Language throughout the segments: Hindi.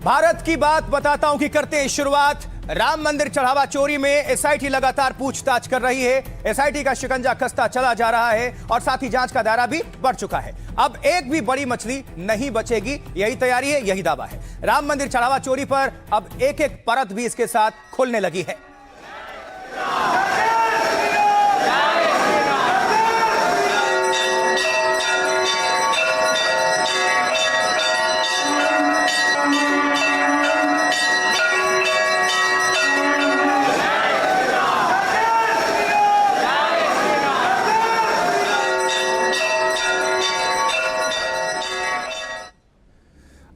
भारत की बात बताता हूं कि करते हैं शुरुआत। राम मंदिर चढ़ावा चोरी में एसआईटी लगातार पूछताछ कर रही है। एसआईटी का शिकंजा कसता चला जा रहा है और साथ ही जांच का दायरा भी बढ़ चुका है। अब एक भी बड़ी मछली नहीं बचेगी, यही तैयारी है, यही दावा है। राम मंदिर चढ़ावा चोरी पर अब एक एक परत भी इसके साथ खुलने लगी है।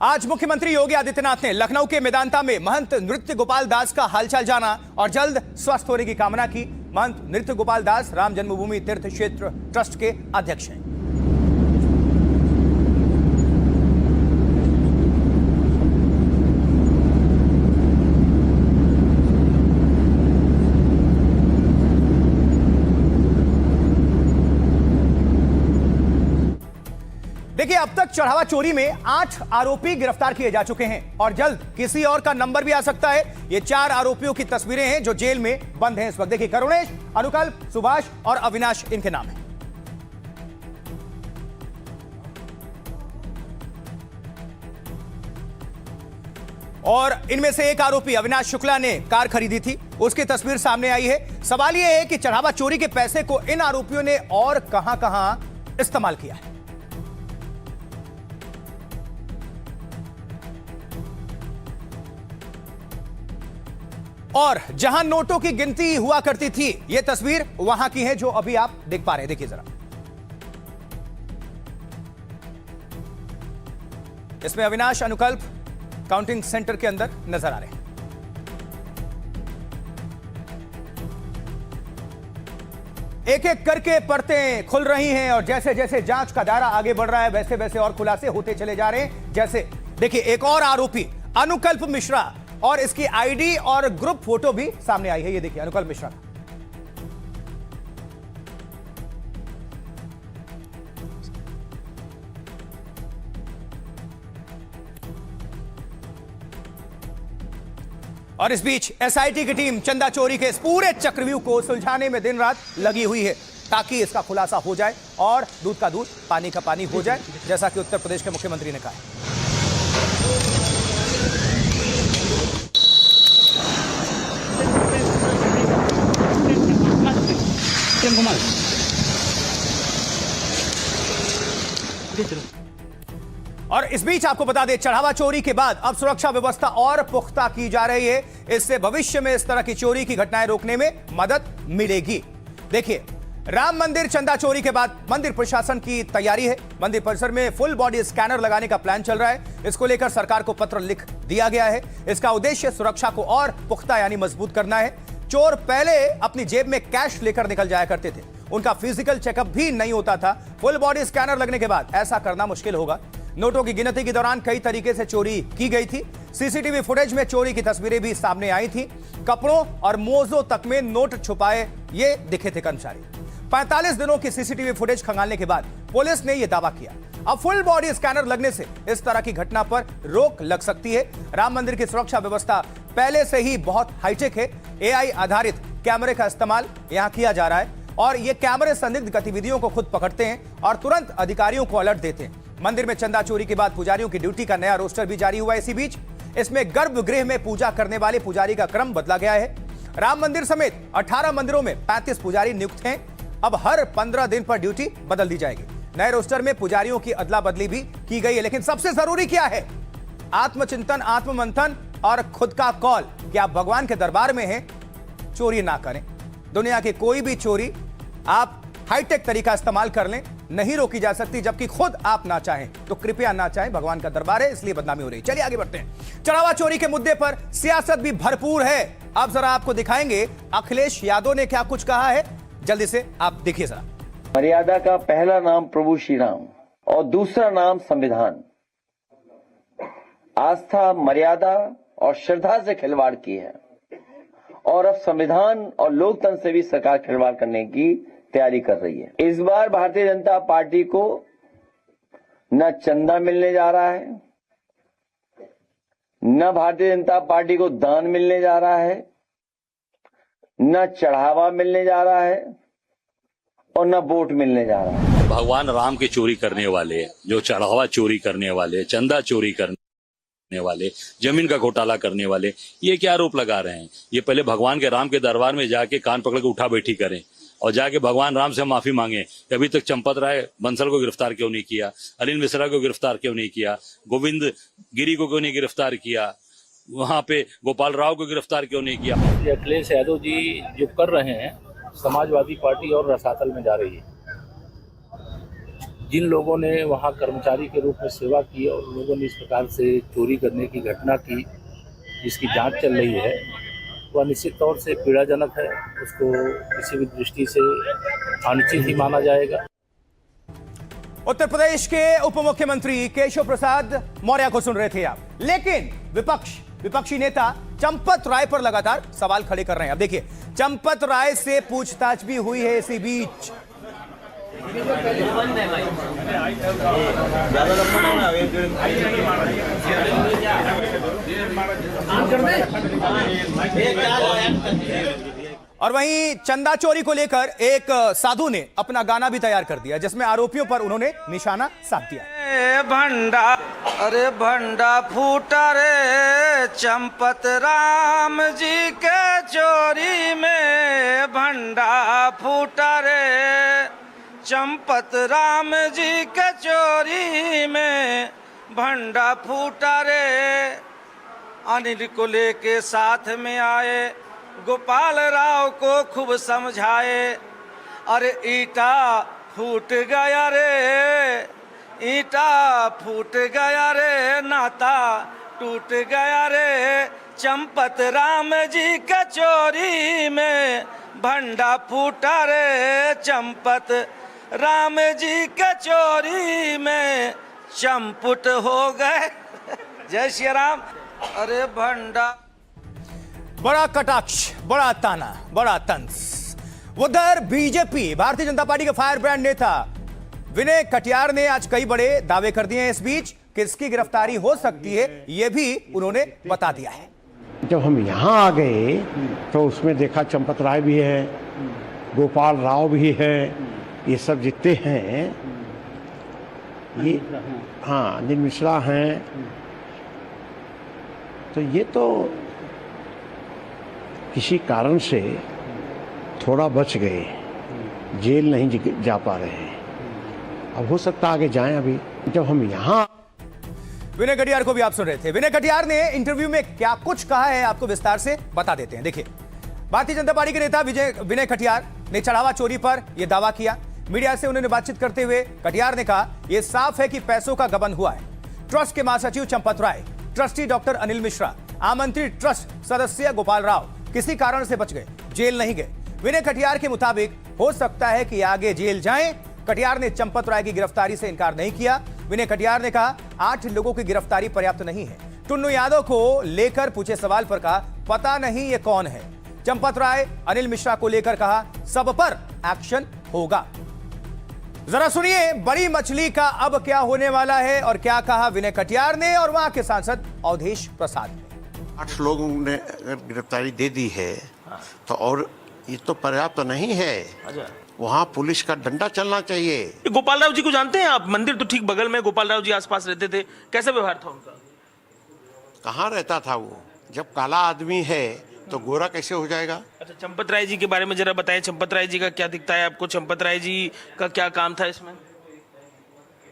आज मुख्यमंत्री योगी आदित्यनाथ ने लखनऊ के मेदांता में महंत नृत्य गोपाल दास का हालचाल जाना और जल्द स्वस्थ होने की कामना की। महंत नृत्य गोपाल दास राम जन्मभूमि तीर्थ क्षेत्र ट्रस्ट के अध्यक्ष हैं। देखिए, अब तक चढ़ावा चोरी में 8 आरोपी गिरफ्तार किए जा चुके हैं और जल्द किसी और का नंबर भी आ सकता है। ये 4 आरोपियों की तस्वीरें हैं जो जेल में बंद हैं इस वक्त। देखिए, करुणेश, अनुकल्प, सुभाष और अविनाश इनके नाम हैं। और इनमें से एक आरोपी अविनाश शुक्ला ने कार खरीदी थी, उसकी तस्वीर सामने आई है। सवाल यह है कि चढ़ावा चोरी के पैसे को इन आरोपियों ने और कहां-कहां इस्तेमाल किया है। और जहां नोटों की गिनती हुआ करती थी, यह तस्वीर वहां की है जो अभी आप देख पा रहे हैं। देखिए जरा, इसमें अविनाश, अनुकल्प काउंटिंग सेंटर के अंदर नजर आ रहे हैं। एक एक करके परतें खुल रही हैं और जैसे जैसे जांच का दायरा आगे बढ़ रहा है वैसे वैसे और खुलासे होते चले जा रहे हैं। जैसे देखिए, एक और आरोपी अनुकल्प मिश्रा और इसकी आईडी और ग्रुप फोटो भी सामने आई है। ये देखिए, अनुकल्प मिश्रा। और इस बीच एसआईटी की टीम चंदा चोरी के इस पूरे चक्रव्यूह को सुलझाने में दिन रात लगी हुई है ताकि इसका खुलासा हो जाए और दूध का दूध, पानी का पानी हो जाए, जैसा कि उत्तर प्रदेश के मुख्यमंत्री ने कहा। और इस बीच आपको बता दें, चढ़ावा चोरी के बाद अब सुरक्षा व्यवस्था और पुख्ता की जा रही है। इससे भविष्य में इस तरह की चोरी की घटनाएं रोकने में मदद मिलेगी। देखिए, राम मंदिर चंदा चोरी के बाद मंदिर प्रशासन की तैयारी है। मंदिर परिसर में फुल बॉडी स्कैनर लगाने का प्लान चल रहा है। इसको लेकर सरकार को पत्र लिख दिया गया है। इसका उद्देश्य सुरक्षा को और पुख्ता यानी मजबूत करना है। चोर पहले अपनी जेब में कैश लेकर निकल जाया करते थे, उनका फिजिकल चेकअप भी नहीं होता था। फुल बॉडी स्कैनर लगने के बाद ऐसा करना मुश्किल होगा। नोटों की गिनती के दौरान कई तरीके से चोरी की गई थी। सीसीटीवी फुटेज में चोरी की तस्वीरें भी सामने आई थी। कपड़ों और मोजों तक में नोट छुपाए ये दिखे थे कर्मचारी। 45 दिनों की सीसीटीवी फुटेज खंगालने के बाद पुलिस ने यह दावा किया। अब फुल बॉडी स्कैनर लगने से इस तरह की घटना पर रोक लग सकती है। राम मंदिर की सुरक्षा व्यवस्था पहले से ही बहुत हाईटेक है। एआई आधारित कैमरे का इस्तेमाल यहां किया जा रहा है और ये कैमरे संदिग्ध गतिविधियों को खुद पकड़ते हैं और तुरंत अधिकारियों को अलर्ट देते हैं। मंदिर में चंदा चोरी के बाद पुजारियों की ड्यूटी का नया रोस्टर भी जारी हुआ। इसी बीच इसमें गर्भगृह में पूजा करने वाले पुजारी का क्रम बदला गया है। राम मंदिर समेत 18 मंदिरों में 35 पुजारी नियुक्त हैं। अब हर 15 दिन पर ड्यूटी बदल दी जाएगी। नए रोस्टर में पुजारियों की अदला बदली भी की गई है। लेकिन सबसे जरूरी क्या है? आत्मचिंतन, आत्ममंथन और खुद का कॉल कि आप भगवान के दरबार में हैं, चोरी ना करें। दुनिया की कोई भी चोरी आप हाईटेक तरीका इस्तेमाल कर लें, नहीं रोकी जा सकती, जबकि खुद आप ना चाहें तो कृपया ना चाहें। भगवान का दरबार है, इसलिए बदनामी हो रही। चलिए आगे बढ़ते हैं। चढ़ावा चोरी के मुद्दे पर सियासत भी भरपूर है। अब जरा आपको दिखाएंगे अखिलेश यादव ने क्या कुछ कहा है। जल्दी से आप देखिए जरा। मर्यादा का पहला नाम प्रभु श्री राम और दूसरा नाम संविधान। आस्था, मर्यादा और श्रद्धा से खिलवाड़ की है और अब संविधान और लोकतंत्र से भी सरकार खिलवाड़ करने की तैयारी कर रही है। इस बार भारतीय जनता पार्टी को न चंदा मिलने जा रहा है, न भारतीय जनता पार्टी को दान मिलने जा रहा है, न चढ़ावा मिलने जा रहा है और न वोट मिलने जा रहा है। भगवान राम की चोरी करने वाले, जो चढ़ावा चोरी करने वाले, चंदा चोरी करने वाले, जमीन का घोटाला करने वाले, ये क्या आरोप लगा रहे हैं? ये पहले भगवान के राम के दरबार में जाके कान पकड़ के उठा बैठी करें और जाके भगवान राम से माफी मांगे कि अभी तक चंपत राय बंसल को गिरफ्तार क्यों नहीं किया, अनिल मिश्रा को गिरफ्तार क्यों नहीं किया, गोविंद गिरी को क्यों नहीं गिरफ्तार किया, वहां पे गोपाल राव को गिरफ्तार क्यों नहीं किया। अखिलेश यादव जी जो कर रहे हैं, समाजवादी पार्टी और रसातल में जा रही है। जिन लोगों ने वहां कर्मचारी के रूप में सेवा की और लोगों ने इस प्रकार से चोरी करने की घटना की, जिसकी जांच चल रही है, वह निश्चित तौर से पीड़ाजनक है। उसको किसी भी दृष्टि से अनुचित ही माना जाएगा। उत्तर प्रदेश के उप मुख्यमंत्री केशव प्रसाद मौर्य को सुन रहे थे आप, लेकिन विपक्षी नेता चंपत राय पर लगातार सवाल खड़े कर रहे हैं। अब देखिए, चंपत राय से पूछताछ भी हुई है इसी बीच। और वहीं चंदा चोरी को लेकर एक साधु ने अपना गाना भी तैयार कर दिया, जिसमें आरोपियों पर उन्होंने निशाना साध दिया। भंडा, अरे भंडा फूटा रे चंपत राम जी के चोरी में, भंडा फूटा रे चंपत राम जी के चोरी में, भंडा फूटा रे। अनिल को लेके साथ में आए, गोपाल राव को खूब समझाए, अरे ईटा फूट गया रे, ईटा फूट गया रे, नाता टूट गया रे, चंपत राम जी के चोरी में, भंडा फूटा रे चंपत राम जी के चोरी में, चंपुट हो गए। जय श्री राम। अरे भंडा। बड़ा कटाक्ष, बड़ा ताना, बड़ा तंज। उधर बीजेपी, भारतीय जनता पार्टी के फायर ब्रांड नेता विनय कटियार ने आज कई बड़े दावे कर दिए हैं। इस बीच किसकी गिरफ्तारी हो सकती है, यह भी उन्होंने बता दिया है। जब हम यहाँ आ गए तो उसमें देखा चंपत राय भी है, गोपाल राव भी है, ये सब जितने हैं, ये हाँ अनिल मिश्रा हैं, तो ये तो किसी कारण से थोड़ा बच गए, जेल नहीं जा पा रहे हैं। अब हो सकता आगे जाएं। अभी जब हम यहाँ, विनय कटियार को भी आप सुन रहे थे। विनय कटियार ने इंटरव्यू में क्या कुछ कहा है, आपको विस्तार से बता देते हैं। देखिए, भारतीय जनता पार्टी के नेता विनय कटियार ने चढ़ावा चोरी पर यह दावा किया। मीडिया से उन्होंने बातचीत करते हुए कटियार ने कहा, यह साफ है कि पैसों का गबन हुआ है। ट्रस्ट के महासचिव चंपत राय, ट्रस्टी डॉक्टर अनिल मिश्रा, आमंत्रित ट्रस्ट सदस्य गोपाल राव किसी कारण से बच गए, जेल नहीं गए। विनय कटियार के मुताबिक हो सकता है कि आगे जेल जाएं। कटियार ने चंपत राय की गिरफ्तारी से इनकार नहीं किया। विनय कटियार ने कहा, 8 लोगों की गिरफ्तारी पर्याप्त नहीं है। टुन्नू यादव को लेकर पूछे सवाल पर कहा, पता नहीं ये कौन है। चंपत राय, अनिल मिश्रा को लेकर कहा, सब पर एक्शन होगा। जरा सुनिए बड़ी मछली का अब क्या होने वाला है और क्या कहा विनय कटियार ने और वहां के सांसद अवधेश प्रसाद ने। 8 लोगों ने अगर गिरफ्तारी दे दी है तो और ये तो पर्याप्त तो नहीं है। वहाँ पुलिस का डंडा चलना चाहिए। गोपाल राव जी को जानते हैं आप? मंदिर तो ठीक बगल में, गोपाल राव जी आसपास रहते थे, कैसा व्यवहार था उनका? कहाँ रहता था वो? जब काला आदमी है तो गोरा कैसे हो जाएगा? अच्छा, चंपत राय जी के बारे में जरा बताएं। चंपत राय जी का क्या दिखता है आपको? चंपत राय जी का क्या काम था इसमें?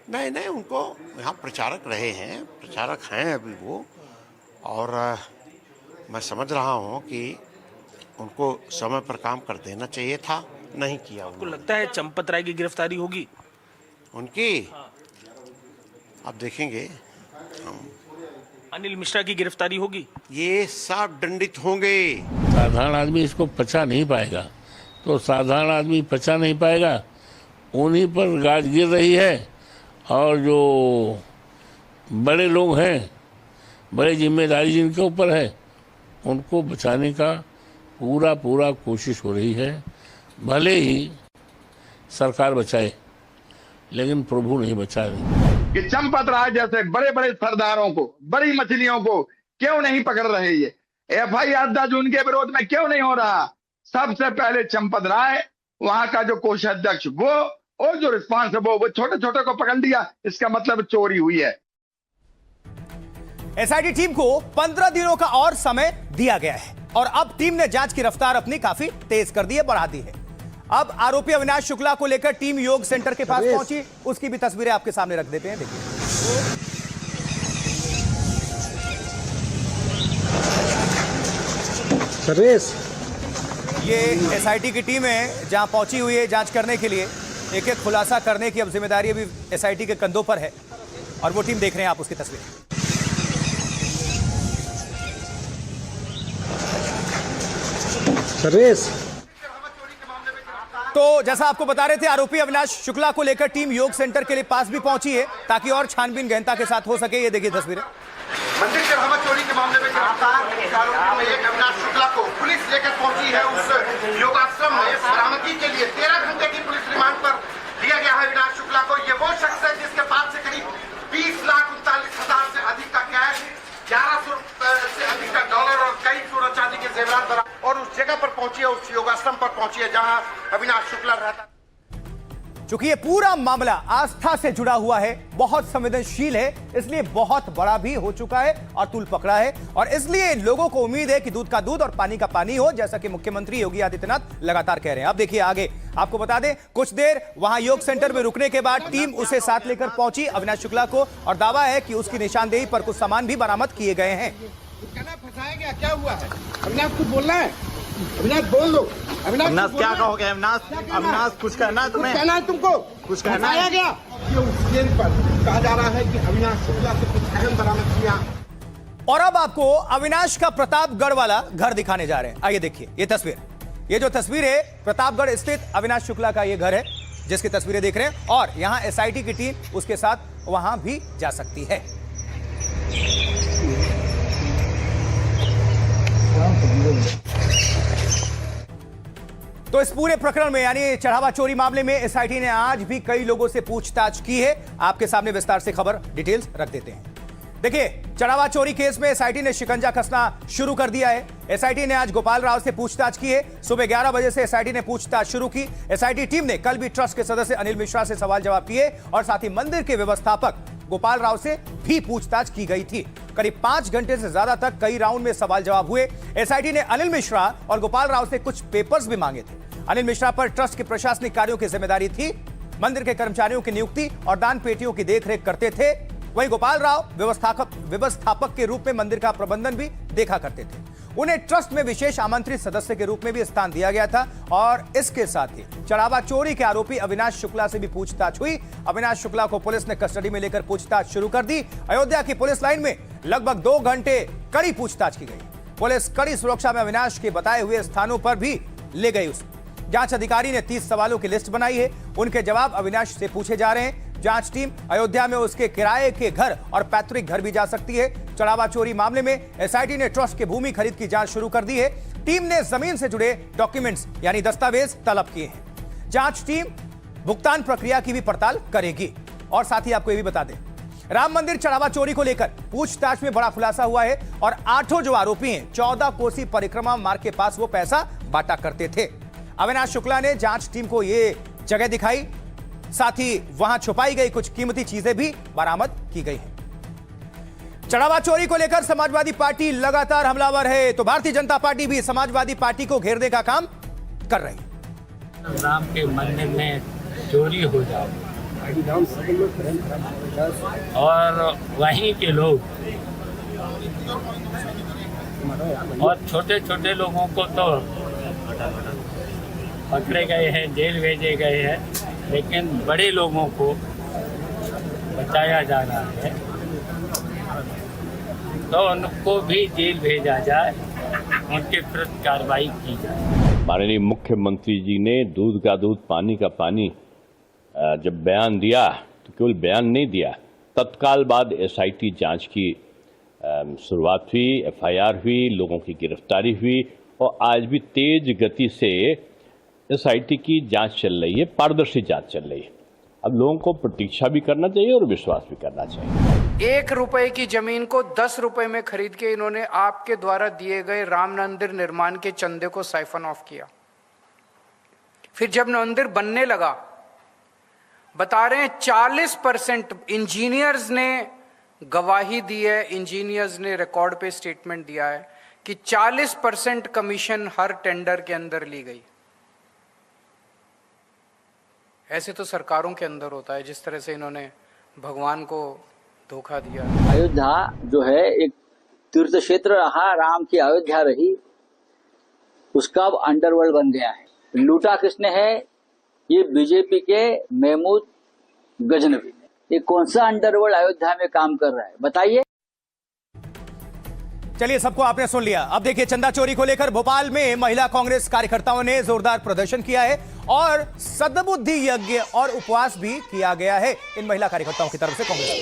नहीं, उनको यहाँ प्रचारक रहे हैं, प्रचारक हैं अभी वो, और मैं समझ रहा हूँ कि उनको समय पर काम कर देना चाहिए था, नहीं किया। आपको लगता है चंपत राय की गिरफ्तारी होगी उनकी? अब देखेंगे हम। अनिल मिश्रा की गिरफ्तारी होगी? ये सब दंडित होंगे। साधारण आदमी इसको पचा नहीं पाएगा, तो साधारण आदमी पचा नहीं पाएगा, उन्हीं पर गाज गिर रही है। और जो बड़े लोग हैं, बड़े जिम्मेदारी जिनके ऊपर है, उनको बचाने का पूरा कोशिश हो रही है। भले ही सरकार बचाए, लेकिन प्रभु नहीं बचा रही। कि चंपत राय जैसे बड़े बड़े सरदारों को, बड़ी मछलियों को क्यों नहीं पकड़ रहे? ये FIR दर्ज उनके विरोध में क्यों नहीं हो रहा? सबसे पहले चंपत राय, वहां का जो कोषाध्यक्ष वो, और जो रिस्पांस है वो छोटे छोटे को पकड़ लिया, इसका मतलब चोरी हुई है। एसआईटी टीम को 15 दिनों का और समय दिया गया है और अब टीम ने जांच की रफ्तार अपनी काफी तेज कर दी है, बढ़ा दी है। अब आरोपी अविनाश शुक्ला को लेकर टीम योग सेंटर के पास पहुंची, उसकी भी तस्वीरें आपके सामने रख देते हैं, देखिए। सर्वेश, ये एसआईटी की टीम है जहां पहुंची हुई है जांच करने के लिए। एक एक खुलासा करने की अब जिम्मेदारी अभी एसआईटी के कंधों पर है और वो टीम देख रहे हैं आप उसकी तस्वीर। सर्वेश, तो जैसा आपको बता रहे थे, आरोपी अविनाश शुक्ला को लेकर टीम योग सेंटर के लिए पास भी पहुंची है ताकि और छानबीन गहनता के साथ हो सके। ये देखिए तस्वीरें। मंदिर चढ़ावा चोरी के मामले में गिरफ्तार आरोपियों में एक अविनाश शुक्ला को पुलिस लेकर पहुंची है उस योगाश्रम में बरामदगी के लिए। 13 घंटे की पुलिस रिमांड पर लिया गया है अविनाश शुक्ला को। ये वो शख्स है जिसके पास से करीब 20,39,000 से अधिक का कैश, 1100 से अधिक का डॉलर और कई सोना चांदी के जेवरात बरामद, और उस जगह पर पहुंची है, उस योगाश्रम पर पहुंची है जहां अविनाश शुक्ला रहता। चूंकि ये पूरा मामला आस्था से जुड़ा हुआ है, बहुत संवेदनशील है, इसलिए बहुत बड़ा भी हो चुका है और तूल पकड़ा है, और इसलिए लोगों को उम्मीद है कि दूध का दूध और पानी का पानी हो, जैसा कि मुख्यमंत्री योगी आदित्यनाथ लगातार कह रहे हैं। अब देखिए आगे आपको बता दें, कुछ देर वहां योग सेंटर में रुकने के बाद टीम उसे साथ लेकर पहुंची अविनाश शुक्ला को, और दावा है कि उसकी निशानदेही पर कुछ सामान भी बरामद किए गए हैं। फंसाया गया, क्या हुआ है? अविनाश कुछ बोलना है? अविनाश बोल दो। अविनाश क्या कहोगे? अविनाश कुछ कहना है तुम्हें? कहना है तुमको? कुछ कहना है? गया ये उस केंद्र पर कहा जा रहा है कि अविनाश शुक्ला से कुछ अहम बरामद किया। और अब आपको अविनाश का प्रतापगढ़ वाला घर दिखाने जा रहे हैं। आइए देखिए ये तस्वीर। ये जो तस्वीर है प्रतापगढ़ स्थित अविनाश शुक्ला का ये घर है जिसकी तस्वीरें देख रहे हैं, और यहां एसआईटी की टीम उसके साथ वहां भी जा सकती है। तो इस पूरे प्रकरण में यानी चढ़ावा चोरी मामले में एसआईटी ने आज भी कई लोगों से पूछताछ की है। आपके सामने विस्तार से खबर डिटेल्स रख देते हैं। देखिए, चढ़ावा चोरी केस में एसआईटी ने शिकंजा कसना शुरू कर दिया है। एसआईटी ने आज गोपाल राव से पूछताछ की है। सुबह 11 बजे से एसआईटी ने पूछताछ शुरू की। एसआईटी टीम ने कल भी ट्रस्ट के सदस्य अनिल मिश्रा से सवाल जवाब किए और साथ ही मंदिर के व्यवस्थापक गोपाल राव से भी पूछताछ की गई थी। करीब 5 घंटे से ज्यादा तक कई राउंड में सवाल जवाब हुए। एसआईटी ने अनिल मिश्रा और गोपाल राव से कुछ पेपर्स भी मांगे थे। अनिल मिश्रा पर ट्रस्ट के प्रशासनिक कार्यों की जिम्मेदारी थी, मंदिर के कर्मचारियों की नियुक्ति और दान पेटियों की देखरेख करते थे। वहीं गोपाल राव व्यवस्थापक के रूप में मंदिर का प्रबंधन भी देखा करते थे। उन्हें ट्रस्ट में विशेष आमंत्रित सदस्य के रूप में भी स्थान दिया गया था। और इसके साथ ही चढ़ावा चोरी के आरोपी अविनाश शुक्ला से भी पूछताछ हुई। अविनाश शुक्ला को पुलिस ने कस्टडी में लेकर पूछताछ शुरू कर दी। अयोध्या की पुलिस लाइन में लगभग 2 घंटे कड़ी पूछताछ की गई। पुलिस कड़ी सुरक्षा में अविनाश के बताए हुए स्थानों पर भी ले गई उसे। जांच अधिकारी ने 30 सवालों की लिस्ट बनाई है, उनके जवाब अविनाश से पूछे जा रहे हैं। जांच टीम अयोध्या में उसके किराए के घर और पैतृक घर भी जा सकती है। चढ़ावा चोरी मामले में एसआईटी ने ट्रस्ट के भूमि खरीद की जांच शुरू कर दी है। टीम ने जमीन से जुड़े डॉक्यूमेंट्स यानी दस्तावेज तलब किए हैं। जांच टीम भुगतान प्रक्रिया की भी पड़ताल करेगी। और साथ ही आपको यह भी बता दें, राम मंदिर चढ़ावा चोरी को लेकर पूछताछ में बड़ा खुलासा हुआ है और 8 जो आरोपी हैं 14 कोसी परिक्रमा मार्ग के पास वो पैसा बांटा करते थे। अविनाश शुक्ला ने जांच टीम को यह जगह दिखाई, साथ ही वहां छुपाई गई कुछ कीमती चीजें भी बरामद की गई हैं। चढ़ावा चोरी को लेकर समाजवादी पार्टी लगातार हमलावर है, तो भारतीय जनता पार्टी भी समाजवादी पार्टी को घेरने का काम कर रही है। राम के मंदिर में चोरी हो जाए और वहीं के लोग और छोटे छोटे लोगों को तो पकड़े गए हैं, जेल भेजे गए हैं, लेकिन बड़े लोगों को बचाया जा रहा है, तो उनको भी जेल भेजा जाए, उनके विरुद्ध कार्रवाई की जाए। माननीय मुख्यमंत्री जी ने दूध का दूध पानी का पानी जब बयान दिया तो केवल बयान नहीं दिया, तत्काल बाद एसआईटी जांच की शुरुआत हुई, एफआईआर हुई, लोगों की गिरफ्तारी हुई और आज भी तेज गति से एसआईटी की जांच चल रही है, पारदर्शी जांच चल रही है। अब लोगों को प्रतीक्षा भी करना चाहिए और विश्वास भी करना चाहिए। 1 रुपए की जमीन को 10 रुपए में खरीद के इन्होंने आपके द्वारा दिए गए राम मंदिर निर्माण के चंदे को साइफन ऑफ किया। फिर जब मंदिर बनने लगा, बता रहे हैं 40% इंजीनियर्स ने गवाही दी है, इंजीनियर्स ने रिकॉर्ड पे स्टेटमेंट दिया है कि 40% कमीशन हर टेंडर के अंदर ली गई। ऐसे तो सरकारों के अंदर होता है, जिस तरह से इन्होंने भगवान को धोखा दिया। अयोध्या जो है एक तीर्थ क्षेत्र रहा, राम की अयोध्या रही, उसका अब अंडरवर्ल्ड बन गया है। लूटा किसने है? ये बीजेपी के महमूद गजनवी। ये कौन सा अंडरवर्ल्ड अयोध्या में काम कर रहा है बताइए। चलिए, सबको आपने सुन लिया। अब देखिए, चंदा चोरी को लेकर भोपाल में महिला कांग्रेस कार्यकर्ताओं ने जोरदार प्रदर्शन किया है और सद्बुद्धि यज्ञ और उपवास भी किया गया है इन महिला कार्यकर्ताओं की तरफ से। कांग्रेस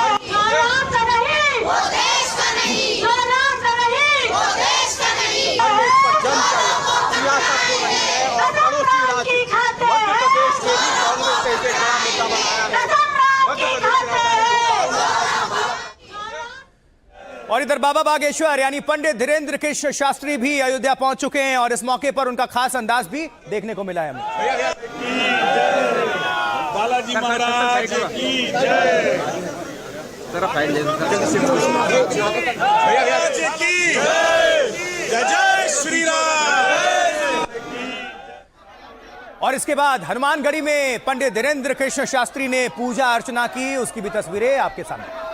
और इधर बाबा बागेश्वर यानी पंडित धीरेन्द्र कृष्ण शास्त्री भी अयोध्या पहुंच चुके हैं और इस मौके पर उनका खास अंदाज भी देखने को मिला है हमें। बालाजी महाराज की जय। जय श्री राम। और इसके बाद हनुमानगढ़ी में पंडित धीरेन्द्र कृष्ण शास्त्री ने पूजा अर्चना की, उसकी भी तस्वीरें आपके सामने।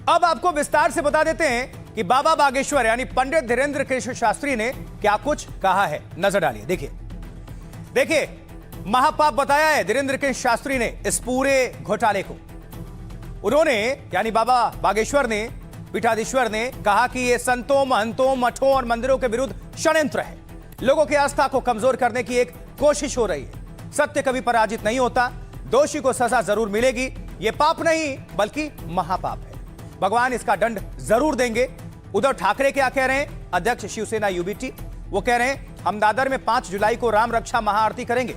अब आपको विस्तार से बता देते हैं कि बाबा बागेश्वर यानी पंडित धीरेन्द्र कृष्ण शास्त्री ने क्या कुछ कहा है। नजर डालिए, देखिए महापाप बताया है धीरेन्द्र कृष्ण शास्त्री ने इस पूरे घोटाले को। उन्होंने यानी बाबा बागेश्वर ने, पीठाधीश्वर ने कहा कि यह संतों, महंतों, मठों और मंदिरों के विरुद्ध षड्यंत्र है। लोगों की आस्था को कमजोर करने की एक कोशिश हो रही है। सत्य कभी पराजित नहीं होता, दोषी को सजा जरूर मिलेगी। यह पाप नहीं बल्कि महापाप है, भगवान इसका दंड जरूर देंगे। उद्धव ठाकरे क्या कह रहे हैं? अध्यक्ष शिवसेना यूबीटी, वो कह रहे हैं हम दादर में 5 जुलाई को राम रक्षा महाआरती करेंगे,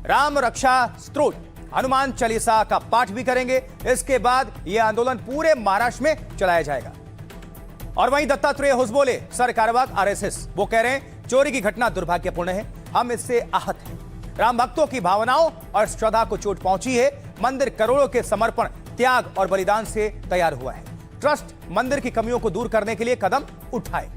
राम रक्षा स्तोत्र, हनुमान चालीसा का पाठ भी करेंगे। इसके बाद यह आंदोलन पूरे महाराष्ट्र में चलाया जाएगा। और वहीं दत्तात्रेय हुसबोले, सर कार्यवाहक आरएसएस, वो कह रहे हैं चोरी की घटना दुर्भाग्यपूर्ण है, हम इससे आहत हैं। राम भक्तों की भावनाओं और श्रद्धा को चोट पहुंची है। मंदिर करोड़ों के समर्पण, त्याग और बलिदान से तैयार हुआ है। ट्रस्ट मंदिर की कमियों को दूर करने के लिए कदम उठाए।